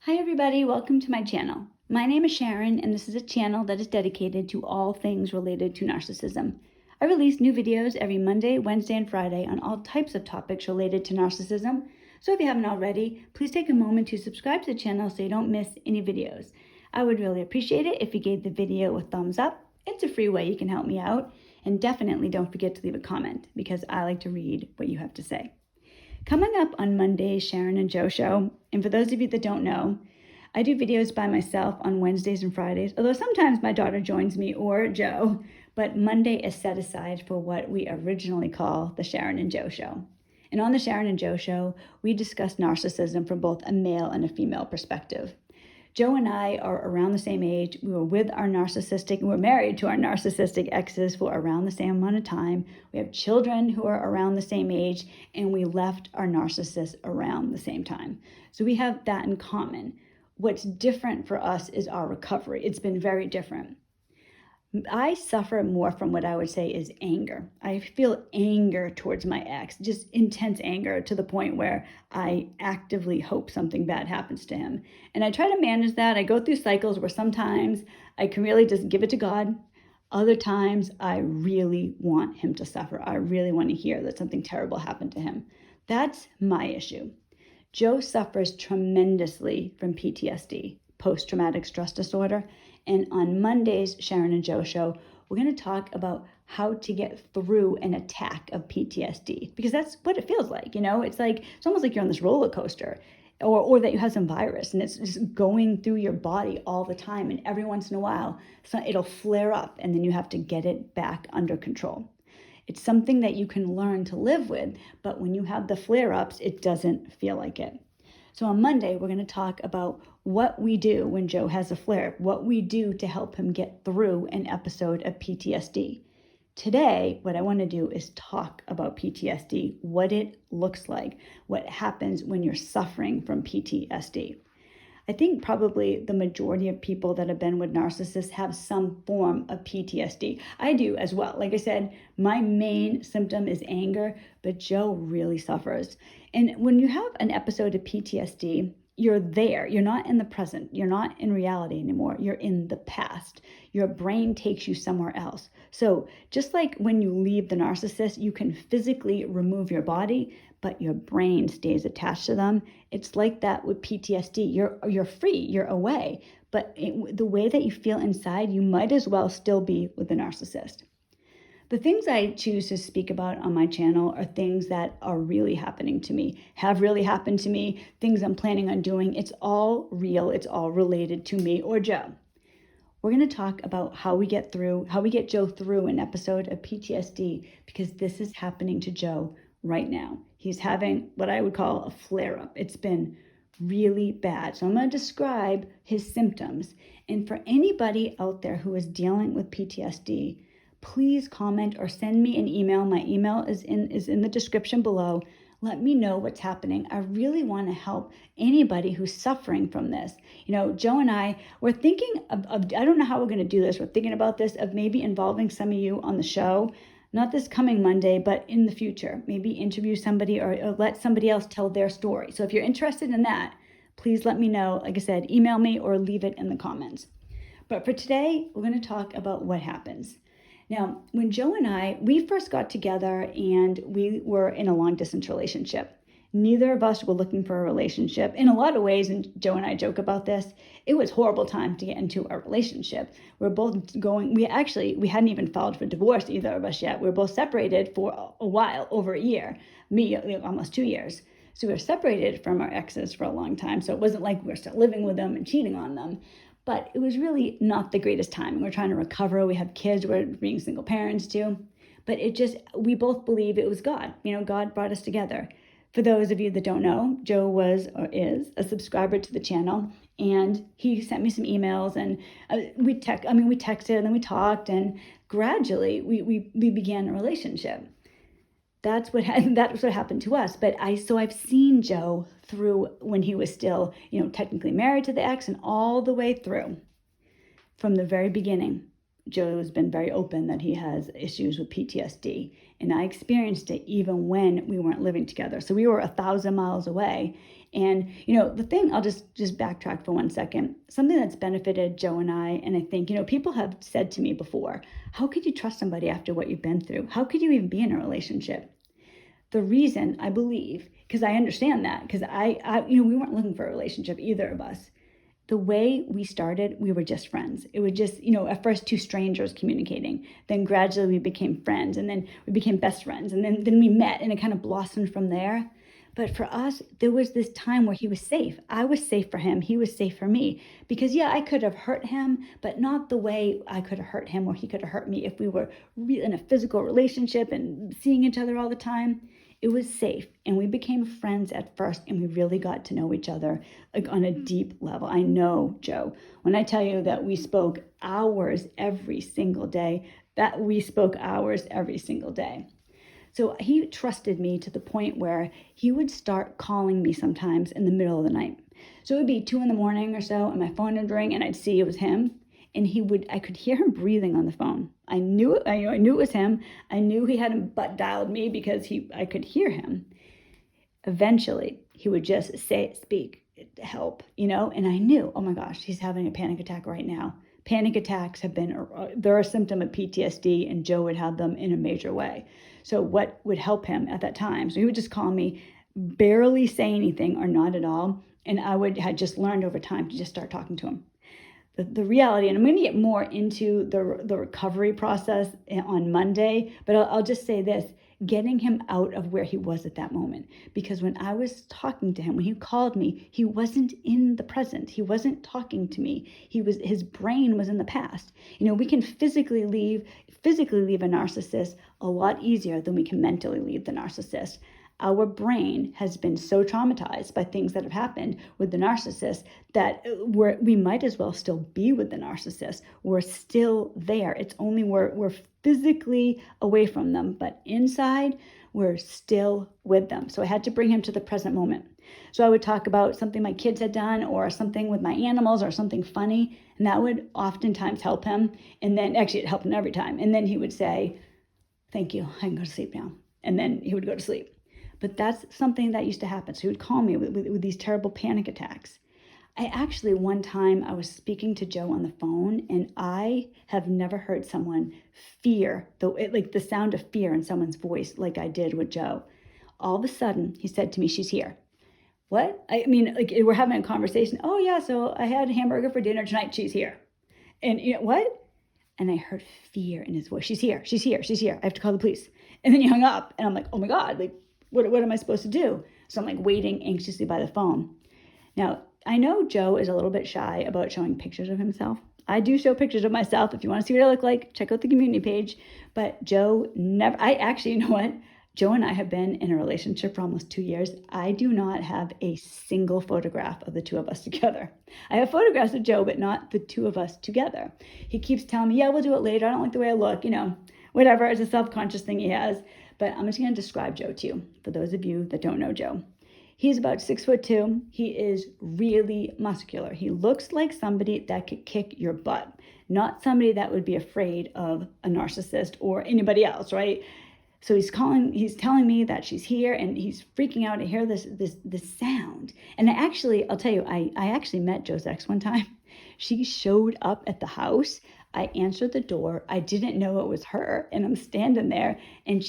Hi everybody, welcome to my channel. My name is Sharon and this is a channel that is dedicated to all things related to narcissism. I release new videos every Monday, Wednesday, and Friday on all types of topics related to narcissism. So if you haven't already, please take a moment to subscribe to the channel so you don't miss any videos. I would really appreciate it if you gave the video a thumbs up. It's a free way you can help me out. And definitely don't forget to leave a comment because I like to read what you have to say. Coming up on Monday's Sharon and Joe show, and for those of you that don't know, I do videos by myself on Wednesdays and Fridays, although sometimes my daughter joins me or Joe, but Monday is set aside for what we originally call the Sharon and Joe show. And on the Sharon and Joe show, we discuss narcissism from both a male and a female perspective. Joe and I are around the same age. We were married to our narcissistic exes for around the same amount of time. We have children who are around the same age, and we left our narcissist around the same time. So we have that in common. What's different for us is our recovery. It's been very different. I suffer more from what I would say is anger. I feel anger towards my ex, just intense anger to the point where I actively hope something bad happens to him. And I try to manage that. I go through cycles where sometimes I can really just give it to God. Other times I really want him to suffer. I really want to hear that something terrible happened to him. That's my issue. Joe suffers tremendously from PTSD, post-traumatic stress disorder. And on Monday's Sharon and Joe show, we're going to talk about how to get through an attack of PTSD, because that's what it feels like. It's almost like you're on this roller coaster, or that you have some virus and it's just going through your body all the time. And every once in a while, it'll flare up and then you have to get it back under control. It's something that you can learn to live with, but when you have the flare-ups, it doesn't feel like it. So on Monday, we're going to talk about what we do when Joe has a flare, what we do to help him get through an episode of PTSD. Today, what I want to do is talk about PTSD, what it looks like, what happens when you're suffering from PTSD. I think probably the majority of people that have been with narcissists have some form of PTSD. I do as well. Like I said, my main symptom is anger, but Joe really suffers. And when you have an episode of PTSD, you're there. You're not in the present. You're not in reality anymore. You're in the past. Your brain takes you somewhere else. So just like when you leave the narcissist, you can physically remove your body, but your brain stays attached to them. It's like that with PTSD. You're free, you're away, but the way that you feel inside, you might as well still be with the narcissist. The things I choose to speak about on my channel are things that are really happening to me, have really happened to me, things I'm planning on doing. It's all real. It's all related to me or Joe. We're going to talk about how we get Joe through an episode of PTSD, because this is happening to Joe right now. He's having what I would call a flare-up. It's been really bad. So I'm going to describe his symptoms. And for anybody out there who is dealing with PTSD, please comment or send me an email. My email is in the description below. Let me know what's happening. I really want to help anybody who's suffering from this. Joe and we're thinking of I don't know how we're going to do this. We're thinking about this, of maybe involving some of you on the show, not this coming Monday, but in the future. Maybe interview somebody or let somebody else tell their story. So if you're interested in that, please let me know. Like I said, email me or leave it in the comments. But for today, we're going to talk about what happens. Now, when Joe and we first got together and we were in a long distance relationship. Neither of us were looking for a relationship. In a lot of ways, and Joe and I joke about this, it was a horrible time to get into a relationship. We're both we hadn't even filed for divorce, either of us yet. We were both separated for a while, over a year, me almost 2 years. So we were separated from our exes for a long time. So it wasn't like we were still living with them and cheating on them. But it was really not the greatest time. We're trying to recover. We have kids. We're being single parents too. But we both believe it was God. God brought us together. For those of you that don't know, Joe was or is a subscriber to the channel, and he sent me some emails, and we texted, and then we talked, and gradually we began a relationship. That's what happened to us. But I've seen Joe through when he was still, technically married to the ex, and all the way through from the very beginning. Joe's been very open that he has issues with PTSD. And I experienced it even when we weren't living together. So we were 1,000 miles away. And, the thing, I'll just backtrack for 1 second. Something that's benefited Joe and I think, people have said to me before, how could you trust somebody after what you've been through? How could you even be in a relationship? The reason I believe, because I understand that, because we weren't looking for a relationship, either of us. The way we started, we were just friends. It was just, at first 2 strangers communicating. Then gradually we became friends, and then we became best friends. And then we met, and it kind of blossomed from there. But for us, there was this time where he was safe. I was safe for him. He was safe for me. Because, yeah, I could have hurt him, but not the way I could have hurt him or he could have hurt me if we were in a physical relationship and seeing each other all the time. It was safe, and we became friends at first, and we really got to know each other on a deep level. I know, Joe, when I tell you that we spoke hours every single day. So he trusted me to the point where he would start calling me sometimes in the middle of the night. So it would be 2 a.m. or so, and my phone would ring, and I'd see it was him. And I could hear him breathing on the phone. I knew it was him. I knew he hadn't butt dialed me because I could hear him. Eventually, he would just speak, help, and I knew, oh my gosh, he's having a panic attack right now. Panic attacks they're a symptom of PTSD, and Joe would have them in a major way. So what would help him at that time? So he would just call me, barely say anything or not at all. And I had just learned over time to just start talking to him. The reality, and I'm going to get more into the recovery process on Monday, but I'll just say this, getting him out of where he was at that moment. Because when I was talking to him, when he called me, he wasn't in the present. He wasn't talking to me. His brain was in the past. We can physically leave a narcissist a lot easier than we can mentally leave the narcissist. Our brain has been so traumatized by things that have happened with the narcissist that we might as well still be with the narcissist. We're still there. It's only we're physically away from them, but inside we're still with them. So I had to bring him to the present moment. So I would talk about something my kids had done or something with my animals or something funny, and that would oftentimes help him. And then actually it helped him every time. And then he would say, "Thank you, I can go to sleep now." And then he would go to sleep. But that's something that used to happen. So he would call me with these terrible panic attacks. One time I was speaking to Joe on the phone, and I have never heard someone like the sound of fear in someone's voice like I did with Joe. All of a sudden, he said to me, "She's here." What? We're having a conversation. "Oh yeah, so I had hamburger for dinner tonight. She's here." And what? And I heard fear in his voice. "She's here. She's here. She's here. I have to call the police." And then he hung up, and I'm like, oh my God, what am I supposed to do? So I'm waiting anxiously by the phone. Now, I know Joe is a little bit shy about showing pictures of himself. I do show pictures of myself. If you want to see what I look like, check out the community page. But Joe never, you know what? Joe and I have been in a relationship for almost 2 years. I do not have a single photograph of the two of us together. I have photographs of Joe, but not the two of us together. He keeps telling me, "Yeah, we'll do it later. I don't like the way I look," whatever. It's a self-conscious thing he has. But I'm just going to describe Joe to you, for those of you that don't know Joe. He's about 6'2". He is really muscular. He looks like somebody that could kick your butt, not somebody that would be afraid of a narcissist or anybody else, right? So he's telling me that she's here, and he's freaking out to hear this sound. And I'll tell you, I actually met Joe's ex one time. She showed up at the house. I answered the door. I didn't know it was her, and I'm standing there, and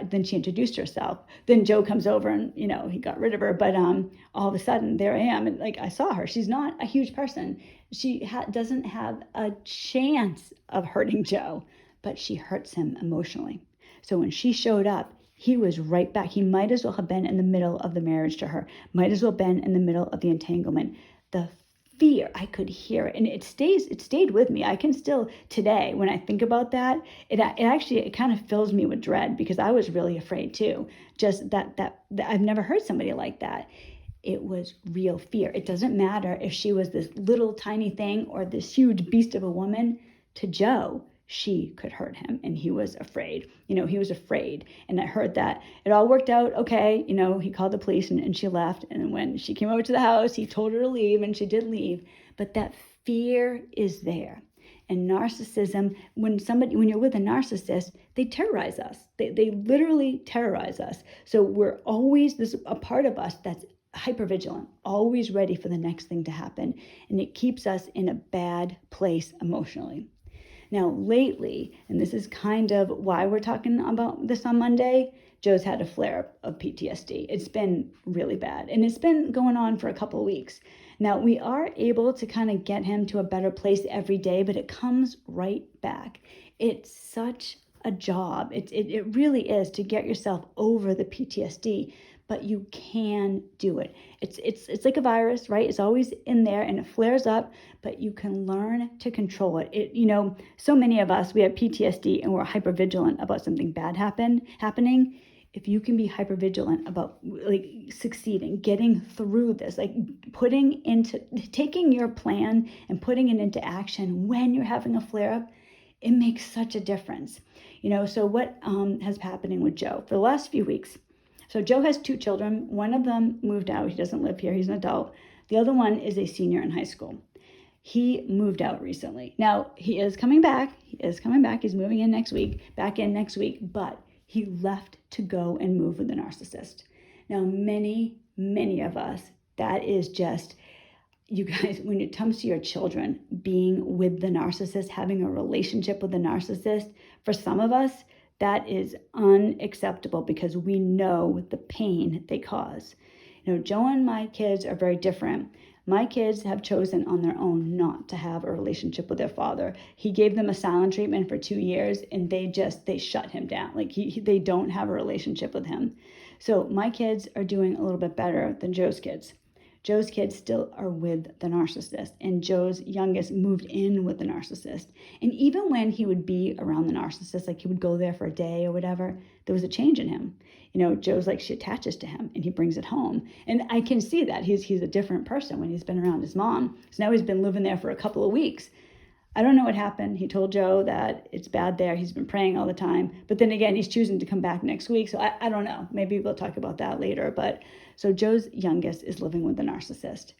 then she introduced herself. Then Joe comes over, and he got rid of her. But all of a sudden, there I am, and I saw her. She's not a huge person. She doesn't have a chance of hurting Joe, but she hurts him emotionally. So when she showed up, he was right back. He might as well have been in the middle of the marriage to her. Might as well have been in the middle of the entanglement. The fear, I could hear it, and it stayed with me. I can still today, when I think about that, it kind of fills me with dread, because I was really afraid too. Just that I've never heard somebody like that. It was real fear. It doesn't matter if she was this little tiny thing or this huge beast of a woman. To Joe, she could hurt him, and he was afraid. He was afraid. And I heard that it all worked out okay. He called the police, and she left. And when she came over to the house, he told her to leave, and she did leave. But that fear is there. And narcissism, when you're with a narcissist, they terrorize us. They literally terrorize us. So there's a part of us that's hypervigilant, always ready for the next thing to happen. And it keeps us in a bad place emotionally. Now, lately, and this is kind of why we're talking about this on Monday, Joe's had a flare of PTSD. It's been really bad, and it's been going on for a couple of weeks. Now, we are able to kind of get him to a better place every day, but it comes right back. It's such a job. It really is to get yourself over the PTSD, but you can do it. It's like a virus, right? It's always in there and it flares up, but you can learn to control it. So many of us, we have PTSD and we're hypervigilant about something bad happening. If you can be hypervigilant about like succeeding, getting through this, like taking your plan and putting it into action when you're having a flare up, it makes such a difference. So what has been happening with Joe for the last few weeks? So Joe has 2 children. One of them moved out. He doesn't live here. He's an adult. The other one is a senior in high school. He moved out recently. Now, he is coming back. He's moving in next week, but he left to go and move with a narcissist. Now, many, many of us, that is just, you guys, when it comes to your children, being with the narcissist, having a relationship with the narcissist, for some of us, that is unacceptable because we know the pain they cause. Joe and my kids are very different. My kids have chosen on their own not to have a relationship with their father. He gave them a silent treatment for 2 years and they shut him down. They don't have a relationship with him. So my kids are doing a little bit better than Joe's kids. Joe's kids still are with the narcissist, and Joe's youngest moved in with the narcissist. And even when he would be around the narcissist, like he would go there for a day or whatever, there was a change in him. Joe's like, she attaches to him and he brings it home. And I can see that he's a different person when he's been around his mom. So now he's been living there for a couple of weeks. I don't know what happened. He told Joe that it's bad there. He's been praying all the time. But then again, he's choosing to come back next week. So I don't know. Maybe we'll talk about that later. But so Joe's youngest is living with the narcissist.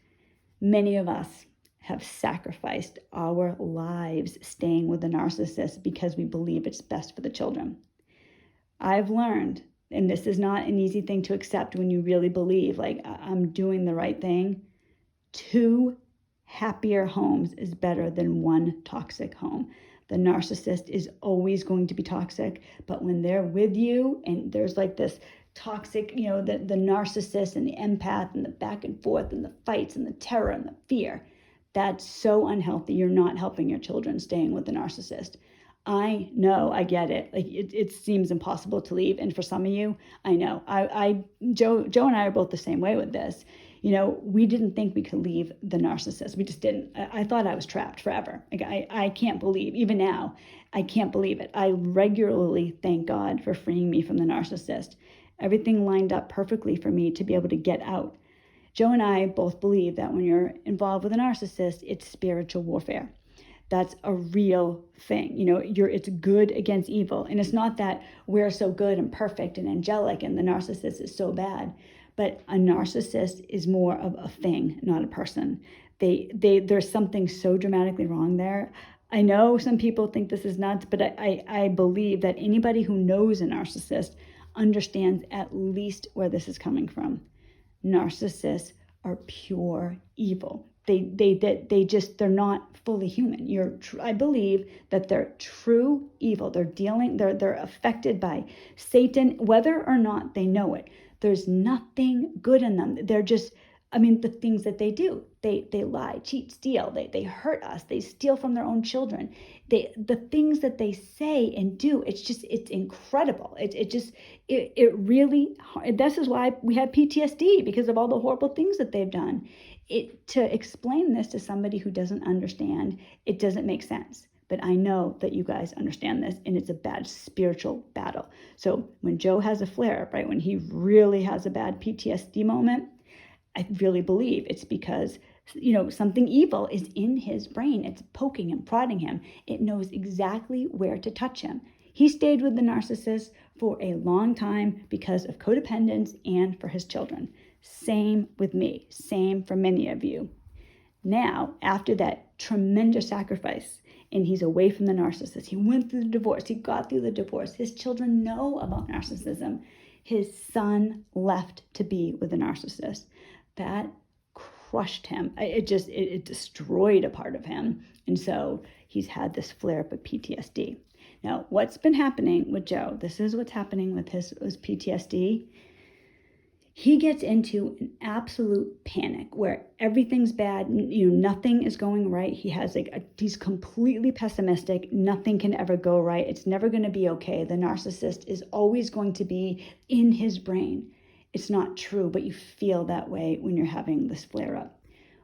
Many of us have sacrificed our lives staying with the narcissist because we believe it's best for the children. I've learned, and this is not an easy thing to accept when you really believe, like, I'm doing the right thing, 2 happier homes is better than 1 toxic home. The narcissist is always going to be toxic, but when they're with you and there's like this toxic, the narcissist and the empath and the back and forth and the fights and the terror and the fear, that's so unhealthy. You're not helping your children staying with the narcissist. I know, I get it. Like it seems impossible to leave. And for some of you, I know. Joe and I are both the same way with this. We didn't think we could leave the narcissist. We just didn't. I thought I was trapped forever. Like I can't believe, even now, I can't believe it. I regularly thank God for freeing me from the narcissist. Everything lined up perfectly for me to be able to get out. Joe and I both believe that when you're involved with a narcissist, it's spiritual warfare. That's a real thing. It's good against evil. And it's not that we're so good and perfect and angelic and the narcissist is so bad. But a narcissist is more of a thing, not a person. There's something so dramatically wrong there. I know some people think this is nuts, but I believe that anybody who knows a narcissist understands at least where this is coming from. Narcissists are pure evil. They're not fully human. I believe that they're true evil. They're affected by Satan, whether or not they know it. There's nothing good in them. They're just, the things that they do, they lie, cheat, steal, they hurt us, they steal from their own children. The things that they say and do, it's incredible. It really, this is why we have PTSD, because of all the horrible things that they've done. To explain this to somebody who doesn't understand, it doesn't make sense. But I know that you guys understand this, and it's a bad spiritual battle. So when Joe has a flare-up, right, when he really has a bad PTSD moment, I really believe it's because, something evil is in his brain. It's poking and prodding him. It knows exactly where to touch him. He stayed with the narcissist for a long time because of codependence and for his children. Same with me. Same for many of you. Now, after that tremendous sacrifice, and he's away from the narcissist, he went through the divorce, he got through the divorce, his children know about narcissism, his son left to be with a narcissist. That crushed him. It destroyed a part of him. And so he's had this flare up of PTSD. Now, what's been happening with Joe, this is what's happening with his PTSD. He gets into an absolute panic where everything's bad, nothing is going right. He has he's completely pessimistic. Nothing can ever go right. It's never going to be okay. The narcissist is always going to be in his brain. It's not true, but you feel that way when you're having this flare up.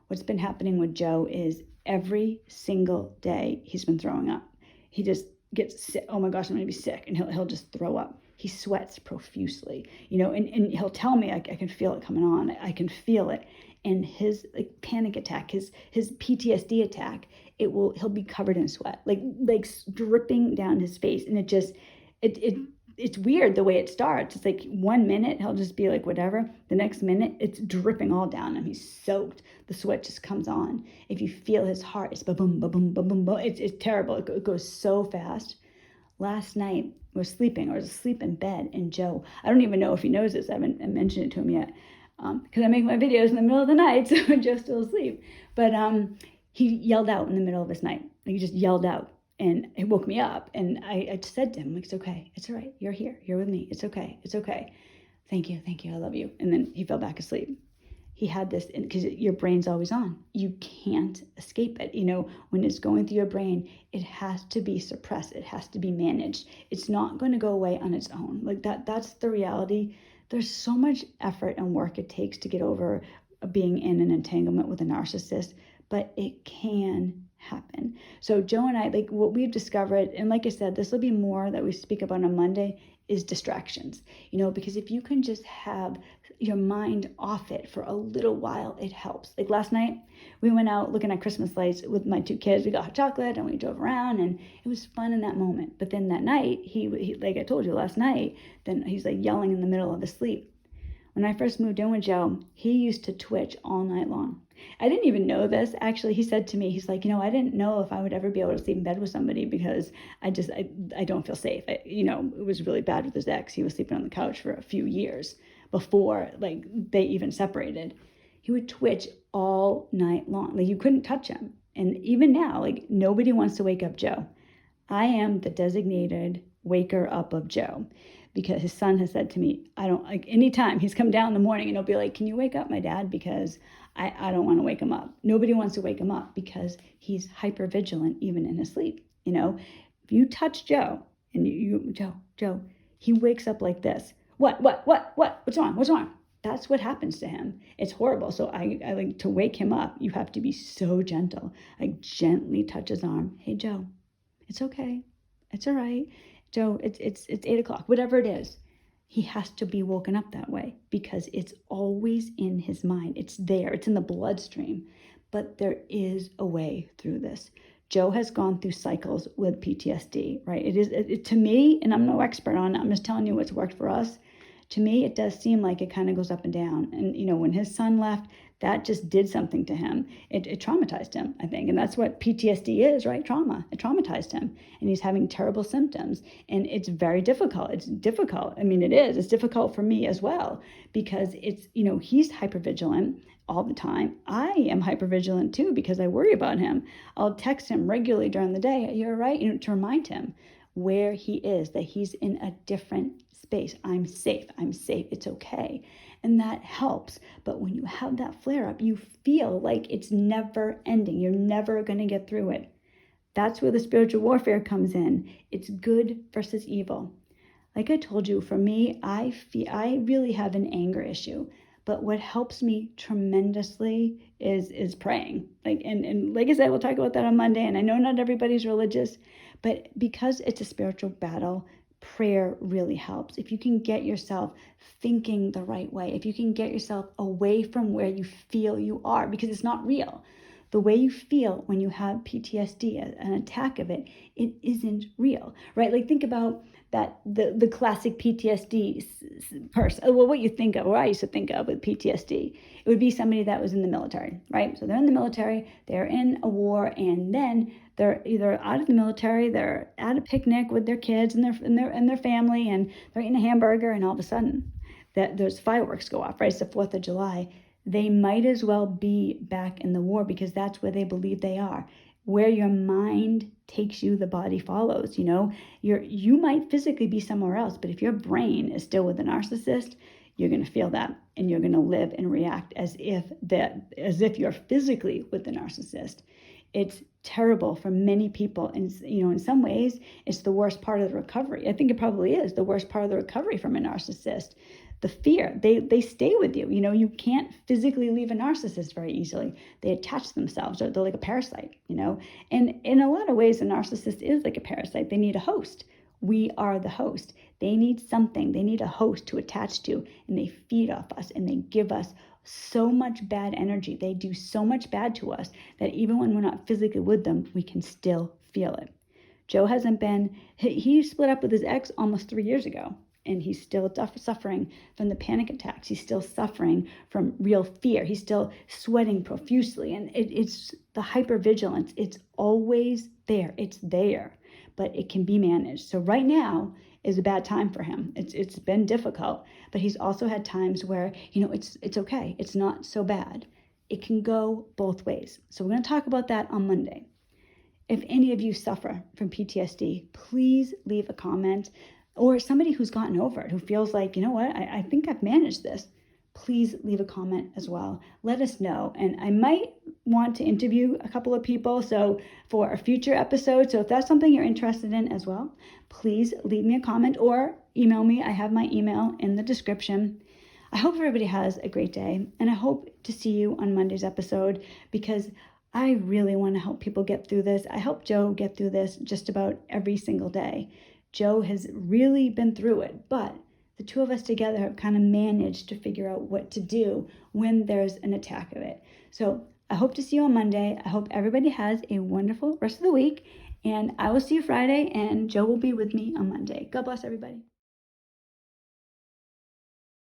What's been happening with Joe is every single day he's been throwing up. He just gets sick. Oh my gosh, I'm going to be sick. And he'll just throw up. He sweats profusely, and he'll tell me, I can feel it coming on. I can feel it. And his panic attack, his PTSD attack, he'll be covered in sweat, like dripping down his face. And it's weird the way it starts. It's like 1 minute, he'll just be like, whatever. The next minute, it's dripping all down him. He's soaked. The sweat just comes on. If you feel his heart, it's ba-boom, ba-boom, ba-boom, ba-boom. It's terrible. It goes so fast. Last night, I was asleep in bed, and Joe, I don't even know if he knows this. I haven't mentioned it to him yet, because I make my videos in the middle of the night, so Joe's still asleep. But he yelled out in the middle of his night. He just yelled out, and it woke me up. And I just said to him, it's okay. It's all right. You're here. You're with me. It's okay. It's okay. Thank you. I love you. And then he fell back asleep. He had this, because your brain's always on. You can't escape it. When it's going through your brain, it has to be suppressed. It has to be managed. It's not going to go away on its own. That's the reality. There's so much effort and work it takes to get over being in an entanglement with a narcissist, but it can happen. So Joe and I, what we've discovered, and like I said, this will be more that we speak about on Monday, is distractions. Because if you can just have your mind off it for a little while, it helps. Like last night, we went out looking at Christmas lights with my 2 kids. We got hot chocolate and we drove around, and it was fun in that moment. But then that night, he like I told you last night, then he's yelling in the middle of his sleep. When I first moved in with Joe, he used to twitch all night long. I didn't even know this. Actually, he said to me, he's like, I didn't know if I would ever be able to sleep in bed with somebody, because I don't feel safe. It was really bad with his ex. He was sleeping on the couch for a few years before they even separated. He would twitch all night long. You couldn't touch him. And even now, nobody wants to wake up Joe. I am the designated waker up of Joe, because his son has said to me, I don't, anytime he's come down in the morning and he'll be like, can you wake up my dad? Because I don't want to wake him up. Nobody wants to wake him up because he's hyper vigilant even in his sleep. If you touch Joe and Joe, he wakes up like this. What? What's wrong? That's what happens to him. It's horrible. So I like to wake him up. You have to be so gentle. Gently touch his arm. Hey, Joe, it's okay. It's all right. Joe, it's 8 o'clock, whatever it is. He has to be woken up that way because it's always in his mind. It's there. It's in the bloodstream. But there is a way through this. Joe has gone through cycles with PTSD, right? To me, and I'm no expert on it, I'm just telling you what's worked for us. To me, it does seem like it kind of goes up and down. And, when his son left, that just did something to him. It traumatized him, I think. And that's what PTSD is, right? Trauma. It traumatized him. And he's having terrible symptoms. And it's very difficult. It's difficult. I mean, it is. It's difficult for me as well, because it's, he's hypervigilant all the time. I am hypervigilant too, because I worry about him. I'll text him regularly during the day. You're right, to remind him where he is, that he's in a different space. I'm safe. It's okay. And that helps. But when you have that flare up, you feel like it's never ending. You're never going to get through it. That's where the spiritual warfare comes in. It's good versus evil. Like I told you, for me, I really have an anger issue. But what helps me tremendously is praying. And like I said, we'll talk about that on Monday. And I know not everybody's religious, but because it's a spiritual battle, prayer really helps. If you can get yourself thinking the right way, if you can get yourself away from where you feel you are, because it's not real. The way you feel when you have PTSD, an attack of it, it isn't real, right? Like think about that the classic PTSD person. Well, what you think of, or I used to think of with PTSD, it would be somebody that was in the military, right? So they're in the military, they're in a war, and then they're either out of the military, they're at a picnic with their kids and their family, and they're eating a hamburger, and all of a sudden, that those fireworks go off, right? It's the 4th of July. They might as well be back in the war because that's where they believe they are. Where your mind takes you, the body follows. You might physically be somewhere else, but if your brain is still with a narcissist, you're going to feel that, and you're going to live and react as if you're physically with the narcissist. It's terrible for many people, and in some ways, it's the worst part of the recovery. I think it probably is the worst part of the recovery from a narcissist. The fear, they stay with you. You can't physically leave a narcissist very easily. They attach themselves, or they're like a parasite, And in a lot of ways, a narcissist is like a parasite. They need a host. We are the host. They need something. They need a host to attach to, and they feed off us, and they give us so much bad energy. They do so much bad to us that even when we're not physically with them, we can still feel it. Joe he split up with his ex almost 3 years ago. And he's still suffering from the panic attacks. He's still suffering from real fear. He's still sweating profusely. And it's the hypervigilance. It's always there. It's there, but it can be managed. So right now is a bad time for him. It's been difficult, but he's also had times where, it's okay. It's not so bad. It can go both ways. So we're going to talk about that on Monday. If any of you suffer from PTSD, please leave a comment. Or somebody who's gotten over it, who feels like, I think I've managed this. Please leave a comment as well. Let us know. And I might want to interview a couple of people for a future episode. So if that's something you're interested in as well, please leave me a comment or email me. I have my email in the description. I hope everybody has a great day. And I hope to see you on Monday's episode, because I really want to help people get through this. I help Joe get through this just about every single day. Joe has really been through it, but the two of us together have kind of managed to figure out what to do when there's an attack of it. So I hope to see you on Monday. I hope everybody has a wonderful rest of the week, and I will see you Friday, and Joe will be with me on Monday. God bless everybody.